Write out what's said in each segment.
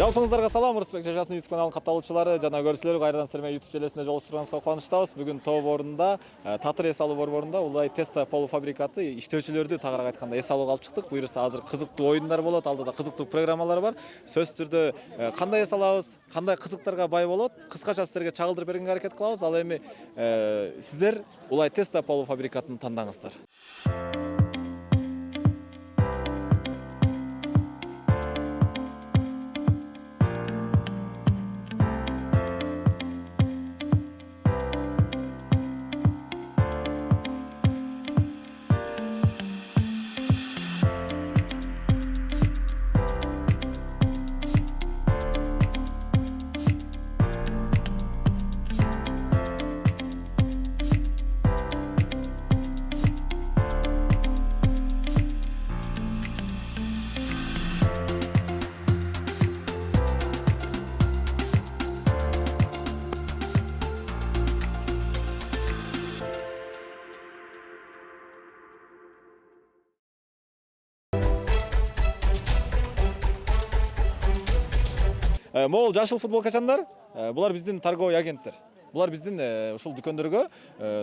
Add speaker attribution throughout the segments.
Speaker 1: Жалпыңыздарга салам, Ырысбек Жашасын YouTube каналынын катталуучулары жана көрүүчүлөрү, кайрадан сиздер менен YouTube желесинде жолугушканыбызга кубанычтабыз. Бүгүн тоо борунда, Татыр эс алуу борборунда Улай Теста полуфабрикаты иштөөчүлөрдү тагыраак айтканда эс алууга алып чыктык. Буюрса азыр кызыктуу оюндар болот, алдыда кызыктуу программалар бар. Сөзсүз түрдө кандай эс алабыз, кандай кызыктарга бай болот, кыскача сиздерге чагылдырып бергенге аракет кылабыз. Ал эми сиздер Улай Теста полуфабрикатын тандаңыздар. Могул жашыл футболкачандар, булар биздин торговый агенттер. Булар биздин ушул дүкөндөргө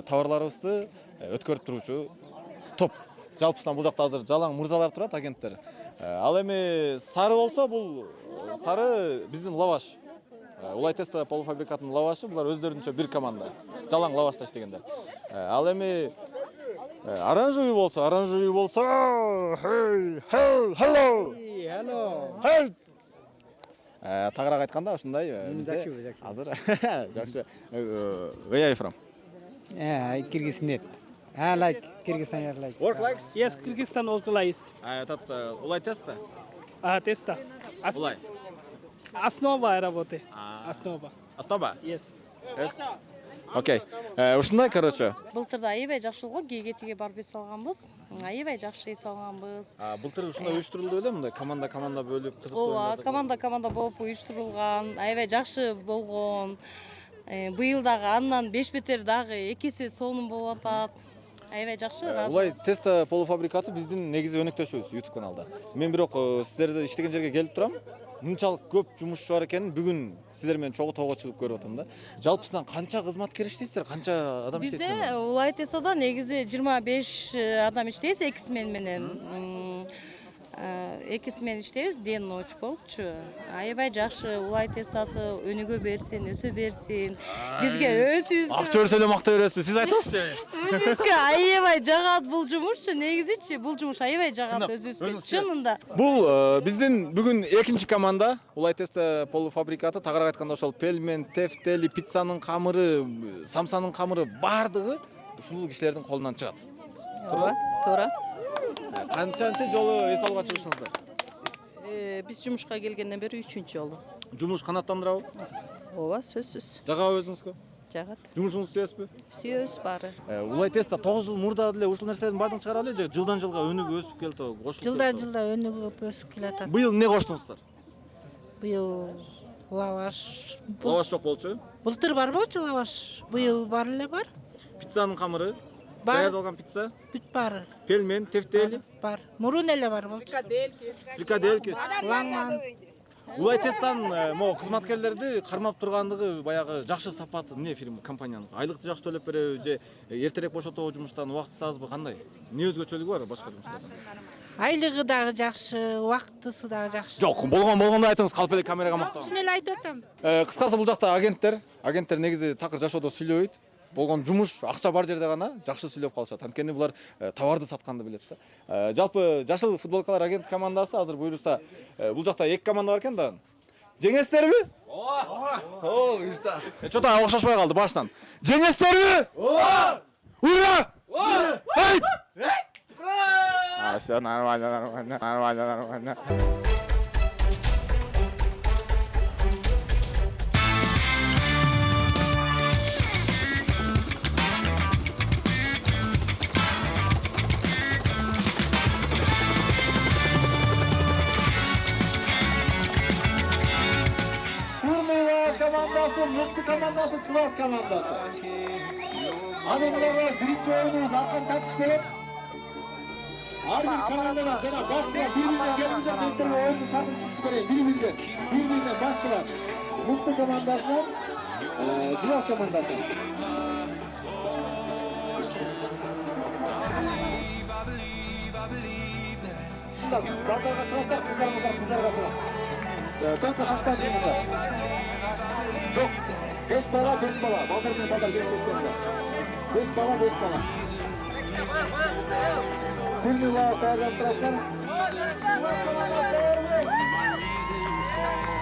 Speaker 1: товарларыбызды өткөрүп туруучу топ. Жалпысынан бул жакта азыр жалаң мырзалар турат, агенттер. Ал эми сары болсо, бул сары биздин лаваш. Улай Теста полуфабрикатынын лавашы, булар өздөрүнчө бир команда. Жалаң лавашта иштегендер. Ал эми оранжевый болсо, hello. Тагыраак айтканда ушундай бизде азыр жакшы. Where are you from?
Speaker 2: Kyrgyzstan. I like Kyrgyzstan. I like.
Speaker 1: Work likes?
Speaker 3: Yes, Kyrgyzstan also likes.
Speaker 1: Этот Улай Теста?
Speaker 3: Теста.
Speaker 1: Улай.
Speaker 3: Основа работы. Основа.
Speaker 1: Основа?
Speaker 3: Yes.
Speaker 1: Yes. Окей. Ушундай, короче.
Speaker 4: Былтырда аябай жакшы болгон, кегетиге барып эс алганбыз. Аябай жакшы эс алганбыз.
Speaker 1: Былтыр ушундай уюштурулду белем, мындай команда бөлүп кызыктуу.
Speaker 4: Ооба, команда болуп уюштурулган, аябай жакшы болгон. Быйыл дагы андан 5 бетер дагы 2 эсе сонун болуп атат. Аябай жакшы.
Speaker 1: Улай Теста полуфабрикаты биздин негизи өнөктөшүбүз YouTube каналда. Мен бирок сиздерди иштеген жерге келип турам. Мынчалык көп жумушчу бар экенин бүгүн сиздер менен чогуу тоого чыгып көрүп атам да. Жалпысынан канча кызматкер иштейсиздер, канча адам иштейт?
Speaker 4: Бизде Улай Тестада негизи 25 адам иштейбиз, 2 смен менен. 2 смен иштейбиз, ден ночь болчу. Аябай жакшы, Улай Тестасы өнүгө берсин, өсө берсин. Бизге өзүбүзгө
Speaker 1: Актер сөйлөп макта бересизби? Сиз айтасызчы?
Speaker 4: Өзүбүзгө аябай жагат бул жумушчу, негизичи бул жумуш аябай жагат өзүбүзгө. Чынында.
Speaker 1: Бул биздин бүгүн экинчи команда Улай Теста полуфабрикаты, тагыраак айтканда ошол пельмен, тефтели, пиццанын камыры, самсанын камыры бардыгы ушул кишилердин колунан чыгат.
Speaker 4: Ооба, туура.
Speaker 1: Канчанчы жолу эс алууга чыгышыңыздар?
Speaker 4: Биз жумушка келгенден бери 3-чү жолу.
Speaker 1: Жумуш канааттандырабы?
Speaker 4: Ооба, сөзсүз.
Speaker 1: Жагабы өзүңүзгө?
Speaker 4: Жагат.
Speaker 1: Жумушуңузду сүйөсүзбү?
Speaker 4: Сүйөбүз баары.
Speaker 1: Улай Теста 9 жыл мурда деле ушул нерселердин баардыгын чыгара эле же жылдан жылга өнүгүп өсүп келатабы?
Speaker 4: Жылда өнүгүп өсүп келатат.
Speaker 1: Быйыл эмне коштуңуздар?
Speaker 4: Быйыл лаваш.
Speaker 1: Лаваш жок болчу.
Speaker 4: Былтыр бар болчу лаваш. Быйыл бар эле бар.
Speaker 1: Пиццанын камыры,
Speaker 4: Бар.
Speaker 1: даярдалган пицца,
Speaker 4: Бүт бар.
Speaker 1: пельмен, тефтели,
Speaker 4: Бар. Мурун эле бар болчу.
Speaker 1: фрикадельки.
Speaker 4: Лаңман.
Speaker 1: Улай Тестанын могу кызматкерлерди кармап тургандыгы баягы жакшы сапаты эмне компаниянын? Айлыкты жакшы төлөп береби же эртерээк бошотобу жумуштан, убактысызбы, кандай? Эмне өзгөчөлүгү бар башка жумуштардан?
Speaker 4: Айлыгы дагы жакшы, убактысы дагы жакшы.
Speaker 1: Жок, болгондо айтыңыз, калп эле камерага мактап.
Speaker 4: Чын эле айтып атам.
Speaker 1: Кыскасы бул жакта агенттер негизи такыр жашоодо сүйлөбөйт. Болгон жумуш, акча бар жерде гана жакшы сүйлөп калышат. Анткени булар товарды сатканды билет да. Жалпы жашыл футболкалар агент командасы азыр буйрса бул жакта 2 команда бар экен да. Жеңестерби? Ооба. Буйрса. Чота окшошпой калды баштан. Жеңестерби? Ооба. Ура! Айт! Всё нормально. Командасы, мыкты командасы, класс командасы. Азыр буларга биринчи оюнубуз алкан тартып берет.
Speaker 5: Her bir kanalda gene başlar birbirine gelince mesela oyunu takım tutmayın birbirine başlar. Mutlu komandaslar, Civas komandası. Siz kanlar kaçırırsak kızlar kaçırır. Tonka şaşmaz bunlar. Yok. 5 bala. Baldır 5 bala. 5 bala. Silmiyorlar ayaklardan taraftan.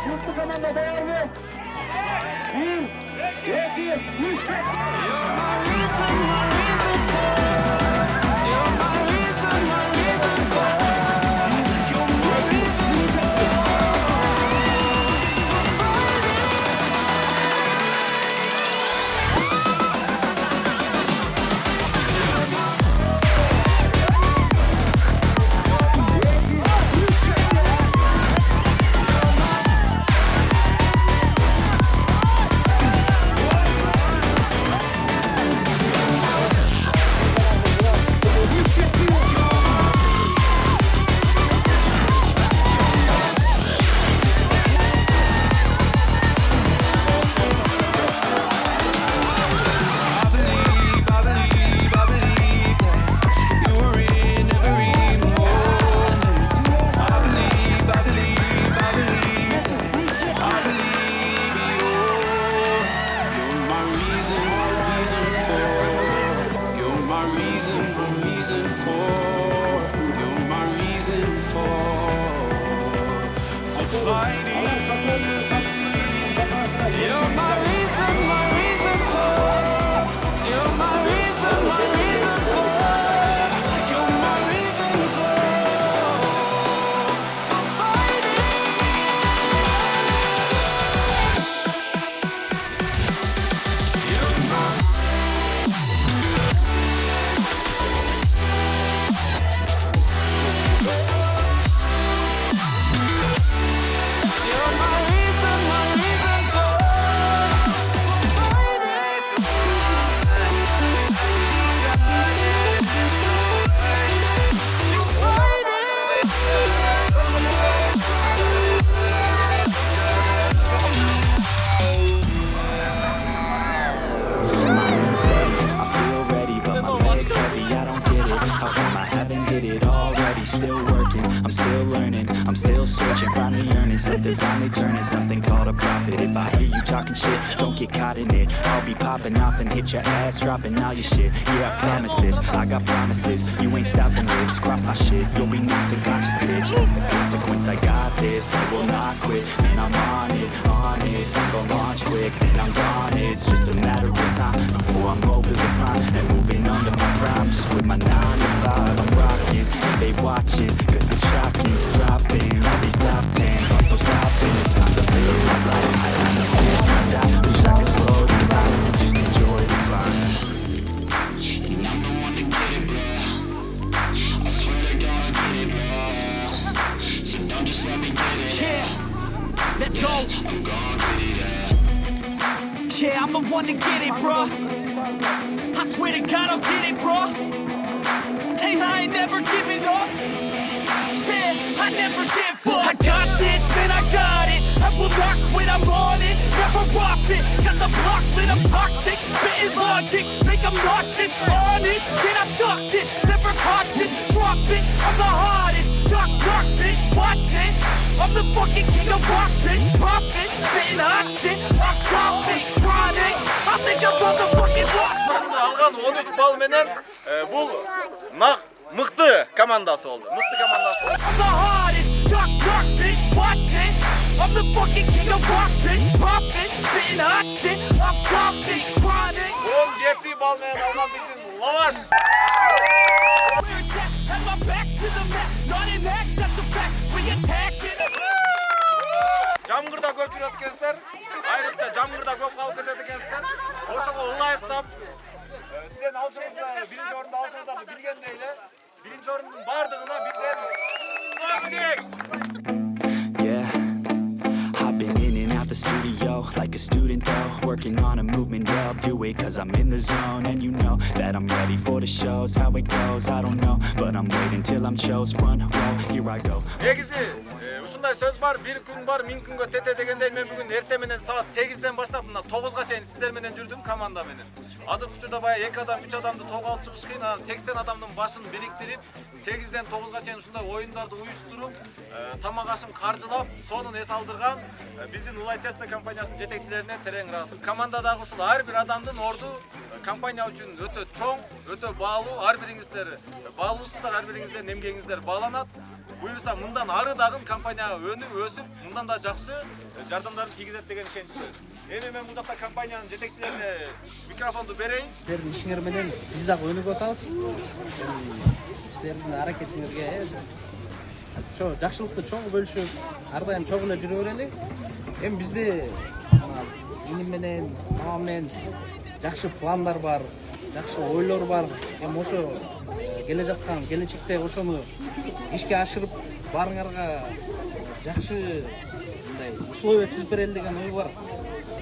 Speaker 5: Mutlu komanda değer mi? 1, 2, 3,
Speaker 6: 'Cause still working, I'm still learning, I'm still searching, finally earning something, finally turning something called a profit. If I hear you talking shit, don't get caught in it. I'll be popping off and hit your ass, dropping all your shit. Yeah, I promise this, I got promises, you ain't stopping this. Cross my shit, you'll be knocked unconscious, bitch. That's the consequence, I got this, I will not quit. And I'm on it, honest, I'm gonna launch quick, and I'm gone. It's just a matter of time before I'm over the climb and moving under my prime. Just quit my 9 to 5, I'm rocking, and they watching, cause it's shocking. Dropping all these top 10s, I'm so stopping. It's time to live my life, it's time to live my die. Wish I could slow down time and just enjoy the climb. And I'm the one to get it, bro. I swear to God I get it, bro. So don't just let me get it. Yeah, let's go. I'm gonna get it, yeah, I'm the one to get it, bro. I swear to God I'll get it, bro. Hey, I ain't never giving up. Yeah, I never give up. I got this, man, I got it. I will not quit, I'm on it. Never off it. Got the block lit, I'm toxic. Spitting logic, make them nauseous. Honest, can I stop this? Never cautious, drop it. I'm the hardest. Knock, knock, bitch, watch it. I'm the fucking king of rock, bitch. Profit, spitting hot shit. Off topic, chronic. I think I'm motherfucking rock.
Speaker 1: Алған 13 балл менен бул мыкты командасы болду. Мыкты командасы.
Speaker 6: I'm the hardest. Knock, knock, bitch, watch it. I'm the fucking king of rock, bitch. Profit, spitting hot shit. Off topic, chronic.
Speaker 1: 17 балл менен алган биздин Лаваш.
Speaker 6: Have my back to the mat. Not an act, that's a fact. We attacking.
Speaker 1: Жамгырда көп жүрөт экенсиздер. Айрыкча жамгырда көп калып кетет экенсиздер. Ошого ылайыктап, сиздердин алышыңызды, биринчи орунду алышыңыздарды билгендей эле, биринчи орундун бардыгына бизден
Speaker 6: Yeah, I've been in and out the studio like a a student though, working on a movement, yeah, I'll do it cause I'm in the zone. And you know that I'm ready for the shows. How it goes, I don't know, but I'm waiting till I'm chose. Run, roll, here I go.
Speaker 1: Негизи ушундай сөз бар, бир күн бар, 1000 күнгө тете дегендей мен бүгүн эрте менен саат 8ден баштап мына 9га чейин сиздер менен жүрдүм команда менен. Азыркы учурда баягы 2 адам, 3 адамды того алып чыгыш кыйын, 80 адамдын башын бириктирип, 8ден 9га чейин ушундай оюндарды уюштуруп, тамак ашын каржылап, сонун эс алдырган биздин Улай Теста компаниясынын жетекчилерине терең ыраазычылык. Командадагы ушул ар бир адамдын орду компания үчүн өтө чоң, өтө баалуу. Ар бириңиздер баалуусуздар, ар бириңиздер эмгегиңиздер бааланат. Буюрса мындан ары дагы компанияга өнүп, өсүп, мындан да жакшы жардамдарды тийгизет деген ишеничтебиз. Эми мен бул жакта компаниянын жетекчилерине микрофонду берейин.
Speaker 2: Сіздердің ишиңер менен биз дагы өнүгүп атабыз. Сіздердің аракетиңерге ошо жакшылыкты чоң бөлүшүп, ар дайым чогуу эле жүрө берели. Эми бизде иним менен, мамам менен жакшы пландар бар, жакшы ойлор бар. Эми ошо келе жаткан келечекте ошону ишке ашырып, барыңарга жакшы мындай условия түзүп берели деген ой бар.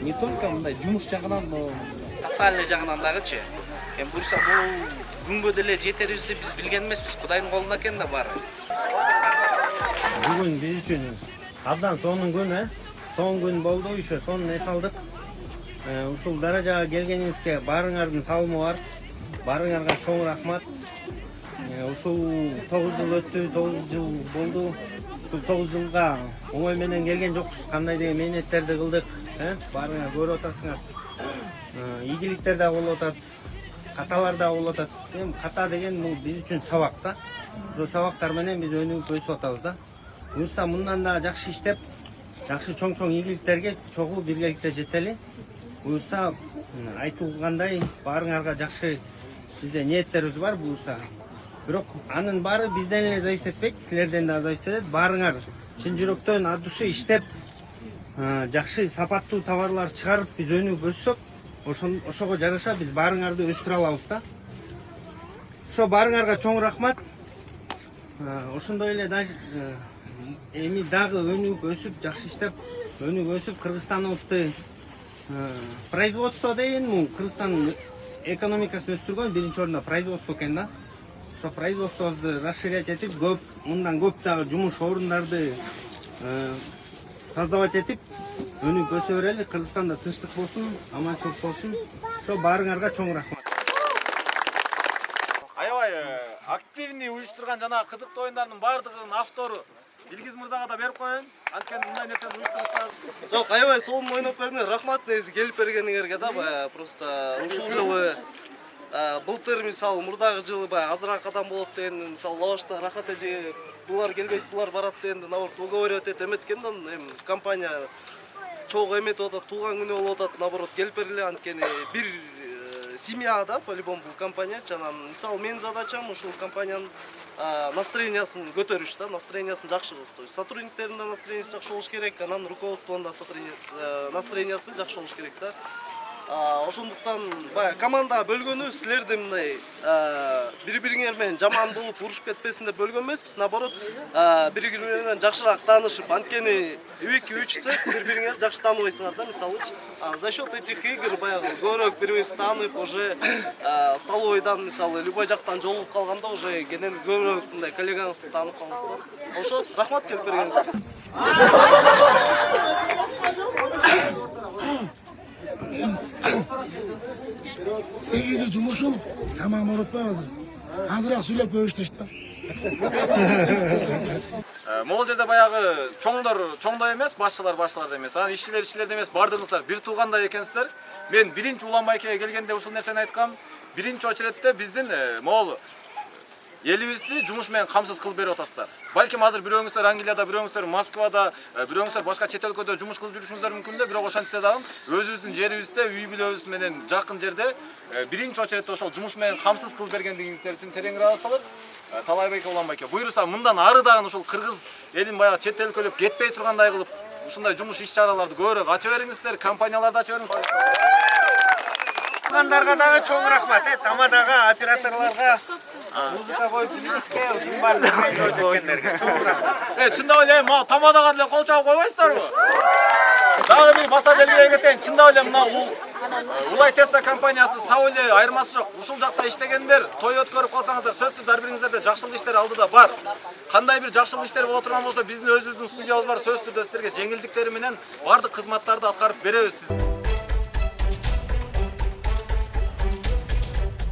Speaker 2: Не только мындай жумуш жагынан, но социальный жагынан дагычы. Эми буюрса бул күнгө деле жетерибизди биз билген эмеспиз. Кудайдын колунда экен да баары.
Speaker 7: Бүгүн биз үчүн абдан сонун күн, сонун күн болду, ошо сонун эс алдык. Ушул даражага келгениңизге баарыңардын салымы бар. Баарыңарга чоң рахмат. Ушул 9 жыл өттү, 9 жыл болду. Ушул 9 жылга оңой менен келген жокпуз. Кандай деген мээнеттерди кылдык, баарыңар көрүп атасыңар. Ийгиликтер да болуп атат, каталар да болуп атат. Эми ката деген бул биз үчүн сабак да. Ошол сабактар менен биз өнүгүп өсүп атабыз да. Буюрса мындан да жакшы иштеп, жакшы чоң ийгиликтерге чогуу биргеликте жетели. Буюрса айтылгандай баарыңарга жакшы бизде ниеттерибиз бар буюрса. Бирок анын баары бизден эле зависит этпейт, силерден да зависит этет. Баарыңар чын жүрөктөн от души иштеп, жакшы сапаттуу товарлар чыгарып биз өнүгүп өссөк, ошого жараша биз баарыңарды өстүрө алабыз да. Ошо баарыңарга чоң рахмат. Ошондой эле эми дагы өнүгүп өсүп, жакшы иштеп, өнүгүп өсүп Кыргызстаныбызды производство дейин, Кыргызстан экономикасын өстүргөн биринчи орунда производство экен да. Ошо производствобузду расширять этип, мындан көп дагы жумуш орундарды создавать этип, өнүгүп өсө берели. Кыргызстанда тынчтык болсун, аманчылык болсун. Ошо баарыңарга чоң рахмат.
Speaker 1: Аябай активный уюштурган жана кызыктуу оюндардын баардыгынын автору Илгиз мырзага да берип коеюн. Анткени мындай нерсени уюштурушта.
Speaker 8: Жок, аябай сонун ойноп бердиңер. Рахмат негизи келип бергениңерге да. Баягы просто ушул жылы былтыр мисалы мурдагы жылы баягы азыраак адам болот деген, мисалы Лавашта Рахат эже булар келбейт, булар барат дегенди наоборот уговорить эметкен да. Эми компания чогуу эметип атат, туулган күнү болуп атат, наоборот келип бергиле. Анткени бир семья да, по-любому бул компания. Жана мисалы менин задачам ушул компаниянын настроениясын көтөрүш да, настроениясын жакшы кылыш. То есть сотрудниктердин да настроениясы жакшы болуш керек, анан руководствонун да настроениясы жакшы болуш керек да. Ошондуктан баягы команда бөлгөнү силерди мындай бири-бириңер менен жаман болуп урушуп кетпесин деп бөлгөн эмеспиз. Наоборот, бири-бириңер менен жакшыраак таанышып, анткени 2-3 цех бири-бириңер жакшы тааныбайсыңар да, мисалычы. За счет этих игр баягы көбүрөөк бири-бирибизди таанып, уже столовойдан мисалы любой жактан жолугуп калганда уже кенен көбүрөөк мындай коллегаңызды таанып каласыз да. Ошо рахмат келип бергениңизге.
Speaker 9: Негизи жумушум тамам болуп атпайбы азыр. Азыраак сүйлөп көрүштү да.
Speaker 1: Могул жерде баягы чоңдой эмес, башчылар эмес, анан ишчилер эмес, бардыгыңыздар бир туугандай экенсиздер. Мен биринчи Уланбайкеге келгенде ушул нерсени айткам. Биринчи очередте биздин могул элибизди жумуш менен камсыз кылып берип атасыздар. Балким азыр бирөөңүздөр Англияда, бирөөңүздөр Москвада, бирөөңүздөр башка чет өлкөдө жумуш кылып жүрүшүңүздөр мүмкүн да, бирок ошентсе дагы өзүбүздүн жерибизде, үй бүлөбүз менен жакын жерде биринчи очередте ошол жумуш менен камсыз кылып бергендигиңиздер үчүн терең ыраазычылык. Талайбек Уланбайке. Буюрса мындан ары дагы ушул кыргыз элин баягы чет өлкөлөп кетпей тургандай кылып, ушундай жумуш иш-чараларды көбүрөөк ача бериңиздер, компанияларды ача бериңиздер.
Speaker 7: Кандарга дагы чоң рахмат, тамадага, операторлорго, музыка коюп билгиске, ким бар экендерге чоң рахмат.
Speaker 1: Чындап эле, мага тамадага деле кол чабып койбойсуздарбы? Дагы бир баса белгилей кетейин. Чындап эле мына Улай Теста компаниясы Сауле айырмасы жок. Ушул жакта иштегендер, той өткөрүп калсаңыздар, сөзсүз ар бириңиздерде жакшылык иштер алдыда бар. Кандай бир жакшылык иштер боло турган болсо, биздин өзүбүздүн студиябыз бар, сөзсүз түрдө силерге жеңилдиктери менен бардык кызматтарды аткарып беребиз.